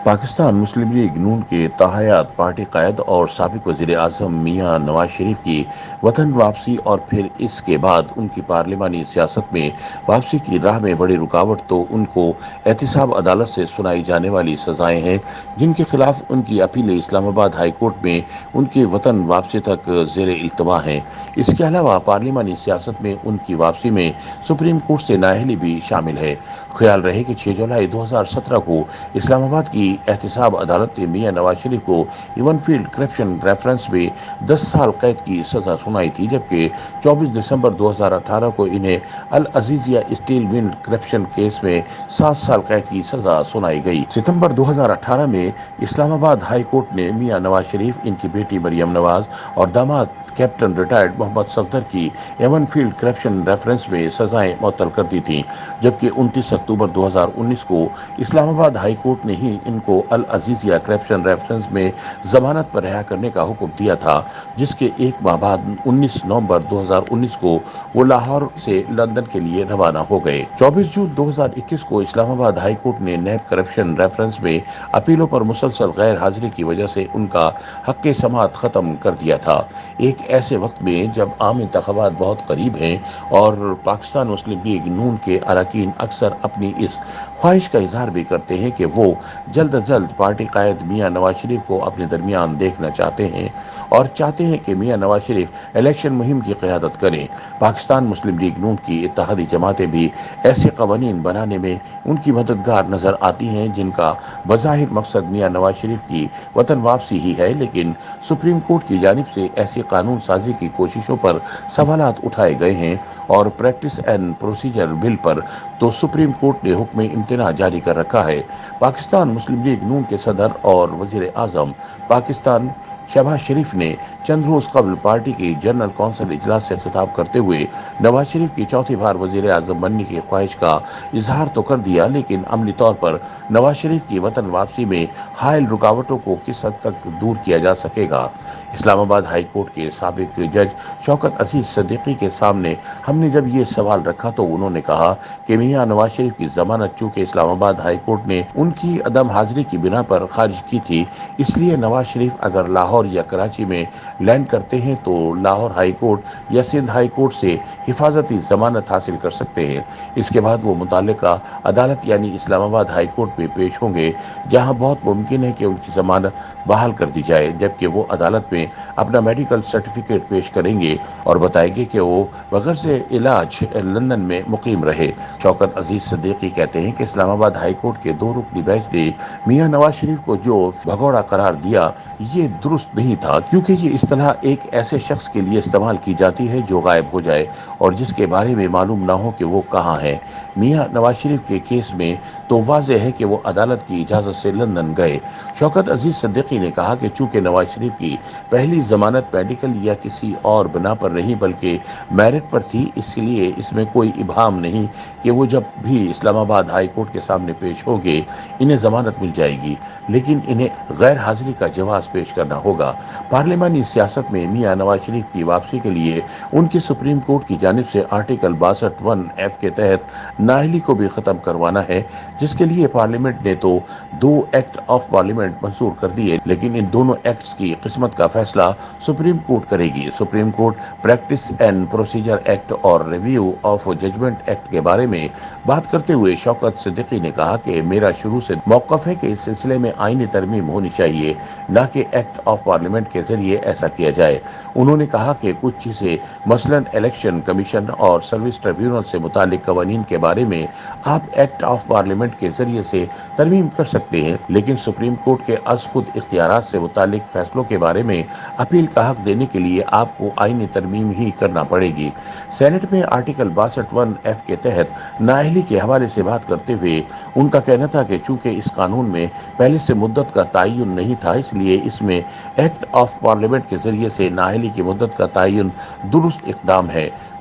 پاکستان مسلم league نون کے تاحیات party قائد اور سابق وزیر اعظم میاں نواز شریف کی وطن واپسی اور پھر اس کے بعد ان کی پارلیمانی سیاست میں واپسی کی راہ میں بڑی رکاوٹ تو ان کو احتساب عدالت سے سنائی جانے والی سزائیں ہیں، جن کے خلاف ان کی اپیل اسلام آباد ہائی کورٹ میں ان کے وطن واپسی تک زیر التوا ہیں۔ اس کے علاوہ پارلیمانی سیاست میں ان کی واپسی میں سپریم کورٹ سے نااہلی بھی شامل ہے۔ خیال رہے کہ 6 جولائی 2017 کو اسلام آباد کی احتساب عدالت نے میاں نواز شریف کو ایون فیلڈ کرپشن ریفرنس میں 10 سال قید کی سزا سنائی تھی، جبکہ 24 دسمبر 2018 کو انہیں العزیزیہ اسٹیل مل کرپشن کیس میں 7 سال قید کی سزا سنائی گئی۔ ستمبر 2018 میں اسلام آباد ہائی کورٹ نے میاں نواز شریف، ان کی بیٹی مریم نواز اور داماد کیپٹن ریٹائرڈ محمد صفدر کی ایون فیلڈ کرپشن ریفرنس میں سزائیں معطل کر دی تھیں، جبکہ 29 اکتوبر 2019 کو اسلام آباد ہائی کورٹ نے ہی ان کو العزیزیہ کرپشن ریفرنس میں ضمانت پر رہا کرنے کا حکم دیا تھا، جس کے ایک ماہ بعد 19 نومبر 2019 کو وہ لاہور سے لندن کے لیے روانہ ہو گئے۔ 24 جون 2021 کو اسلام آباد ہائی کورٹ نے نیب کرپشن ریفرنس میں اپیلوں پر مسلسل غیر حاضری کی وجہ سے ان کا حق سماعت ختم کر دیا تھا۔ ایک ایسے وقت میں جب عام انتخابات بہت قریب ہیں اور پاکستان مسلم لیگ نون کے اراکین اکثر اپنی اس خواہش کا اظہار بھی کرتے ہیں کہ وہ جلد از جلد پارٹی قائد میاں نواز شریف کو اپنے درمیان دیکھنا چاہتے ہیں اور چاہتے ہیں کہ میاں نواز شریف الیکشن مہم کی قیادت کریں، پاکستان مسلم لیگ نون کی اتحادی جماعتیں بھی ایسے قوانین بنانے میں ان کی مددگار نظر آتی ہیں جن کا بظاہر مقصد میاں نواز شریف کی وطن واپسی ہی ہے، لیکن سپریم کورٹ کی جانب سے ایسی قانون سازی کی کوششوں پر سوالات اٹھائے گئے ہیں اور پریکٹس اینڈ پروسیجر بل پر تو سپریم کورٹ نے حکم امتناع جاری کر رکھا ہے۔ پاکستان مسلم لیگ نون کے صدر اور وزیر اعظم پاکستان شہباز شریف نے چند روز قبل پارٹی کی جنرل کونسل اجلاس سے خطاب کرتے ہوئے نواز شریف کی چوتھی بار وزیر اعظم بننے کی خواہش کا اظہار تو کر دیا، لیکن عملی طور پر نواز شریف کی وطن واپسی میں حائل رکاوٹوں کو کس حد تک دور کیا جا سکے گا۔ اسلام آباد ہائی کورٹ کے سابق جج شوکت عزیز صدیقی کے سامنے ہم نے جب یہ سوال رکھا تو انہوں نے کہا کہ میاں نواز شریف کی ضمانت چونکہ اسلام آباد ہائی کورٹ نے ان کی عدم حاضری کی بنا پر خارج کی تھی، اس لیے نواز شریف اگر لاہور یا کراچی میں لینڈ کرتے ہیں تو لاہور ہائی کورٹ یا سندھ ہائی کورٹ سے حفاظتی ضمانت حاصل کر سکتے ہیں۔ اس کے بعد وہ متعلقہ عدالت یعنی اسلام آباد ہائی کورٹ میں پیش ہوں گے، جہاں بہت ممکن ہے کہ ان کی ضمانت بحال کر دی جائے، جبکہ وہ عدالت میں اپنا میڈیکل سرٹیفکیٹ پیش کریں گے اور بتائیں گے کہ وہ بغرض علاج لندن میں مقیم رہے۔ شوکت عزیز صدیقی کہتے ہیں کہ اسلام آباد ہائی کورٹ کے 2 رکنی بینچ نے میاں نواز شریف کو جو بھگوڑا قرار دیا یہ درست نہیں تھا، کیونکہ یہ اصطلاح ایک ایسے شخص کے لیے استعمال کی جاتی ہے جو غائب ہو جائے اور جس کے بارے میں معلوم نہ ہو کہ وہ کہاں ہے۔ میاں نواز شریف کے کیس میں تو واضح ہے کہ وہ عدالت کی اجازت سے لندن گئے۔ شوکت عزیز صدیقی نے کہا کہ چونکہ نواز شریف کی پہلی ضمانت میڈیکل یا کسی اور بنا پر نہیں بلکہ میرٹ پر تھی، اس لیے اس میں کوئی ابہام نہیں کہ وہ جب بھی اسلام آباد ہائی کورٹ کے سامنے پیش ہوں گے انہیں ضمانت مل جائے گی، لیکن انہیں غیر حاضری کا جواز پیش کرنا ہوگا۔ پارلیمانی سیاست میں میاں نواز شریف کی واپسی کے لیے ان کی سپریم کورٹ کی جانب سے آرٹیکل 62(1)(f) کے تحت نااہلی کو بھی ختم کروانا ہے، جس کے لیے پارلیمنٹ نے تو 2 ایکٹ آف پارلیمنٹ منظور کر دیے، لیکن ان دونوں ایکٹس کی قسمت کا فیصلہ سپریم کورٹ کرے گی۔ Supreme court practice and procedure act اور ریویو آف ججمنٹ ایکٹ کے بارے میں بات کرتے ہوئے شوکت صدیقی نے کہا کہ میرا شروع سے موقف ہے کہ اس سلسلے میں آئینی ترمیم ہونی چاہیے، نہ کہ ایکٹ آف پارلیمنٹ کے ذریعے ایسا کیا جائے۔ انہوں نے کہا کہ کچھ چیزیں مثلاً الیکشن کمیشن اور سروس ٹریبیونل سے متعلق قوانین کے بارے میں آپ ایکٹ آف پارلیمنٹ کے ذریعے سے ترمیم کر سکتے ہیں، لیکن سپریم کورٹ کے از خود اختیارات سے متعلق فیصلوں کے بارے میں اپیل کا حق دینے کے لیے آپ کو آئینی ترمیم ہی کرنا پڑے گی۔ سینٹ میں آرٹیکل 62(1)(f) کے تحت نااہلی کے حوالے سے بات کرتے ہوئے ان کا کہنا تھا کہ چونکہ اس قانون میں پہلے سے مدت کا تعین نہیں تھا، اس لیے اس میں ایکٹ آف پارلیمنٹ کے ذریعے سے نااہلی کی مدت کا تعین درست اقدام ہے۔